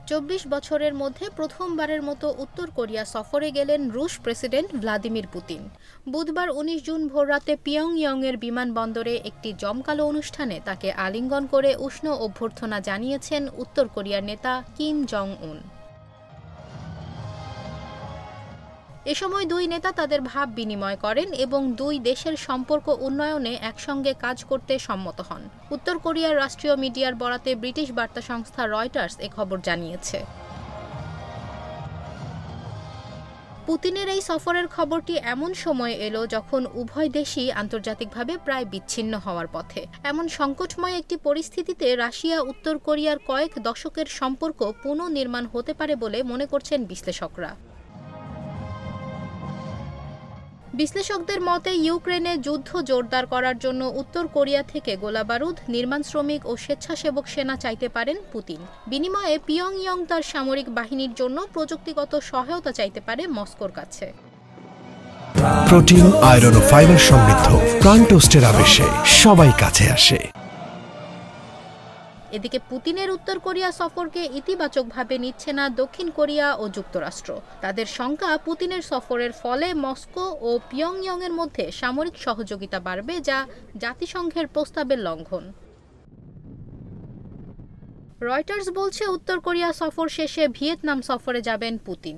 ২৪ বছরের মধ্যে প্রথমবারের মতো উত্তর কোরিয়া সফরে গেলেন রুশ প্রেসিডেন্ট ভ্লাদিমির পুতিন। বুধবার ১৯ জুন ভোররাতে পিয়ংইয়ংয়ের বিমানবন্দরে একটি জমকালো অনুষ্ঠানে তাকে আলিঙ্গন করে উষ্ণ অভ্যর্থনা জানিয়েছেন উত্তর কোরিয়ার নেতা কিম জং উন। এ সময় দুই নেতা তাদের ভাব বিনিময় করেন এবং দুই দেশের সম্পর্ক উন্নয়নে একসঙ্গে কাজ করতে সম্মত হন। উত্তর কোরিয়ার রাষ্ট্রীয় মিডিয়ার বরাতে ব্রিটিশ বার্তা সংস্থা রয়টার্স এ খবর জানিয়েছে। পুতিনের এই সফরের খবরটি এমন সময় এলো যখন উভয় দেশই আন্তর্জাতিকভাবে প্রায় বিচ্ছিন্ন হওয়ার পথে। এমন সংকটময় একটি পরিস্থিতিতে রাশিয়া উত্তর কোরিয়ার কয়েক দশকের সম্পর্ক পুনর্নির্মাণ হতে পারে বলে মনে করছেন বিশ্লেষকরা। বিশ্লেষকদের মতে ইউক্রেনে যুদ্ধ জোরদার করার জন্য উত্তর কোরিয়া থেকে গোলাবারুদ, নির্মাণ শ্রমিক ও স্বেচ্ছাসেবক সেনা চাইতে পারেন পুতিন। বিনিময়ে পিয়ংইয়ং তার সামরিক বাহিনীর জন্য প্রযুক্তিগত সহায়তা চাইতে পারে মস্কোর কাছে। প্রোটিন, আয়রন ও ফাইবার সমৃদ্ধ প্রাণ টোস্টের আবেশে সবাই কাছে আসে। এদিকে পুতিনের উত্তর কোরিয়া সফরকে ইতিবাচকভাবে নিচ্ছে না দক্ষিণ কোরিয়া ও যুক্তরাষ্ট্র। তাদের শঙ্কা, পুতিনের সফরের ফলে মস্কো ও পিয়ংইয়ংয়ের মধ্যে সামরিক সহযোগিতা বাড়বে, যা জাতিসংঘের প্রস্তাবের লঙ্ঘন। রয়টার্স বলছে, উত্তর কোরিয়া সফর শেষে ভিয়েতনাম সফরে যাবেন পুতিন।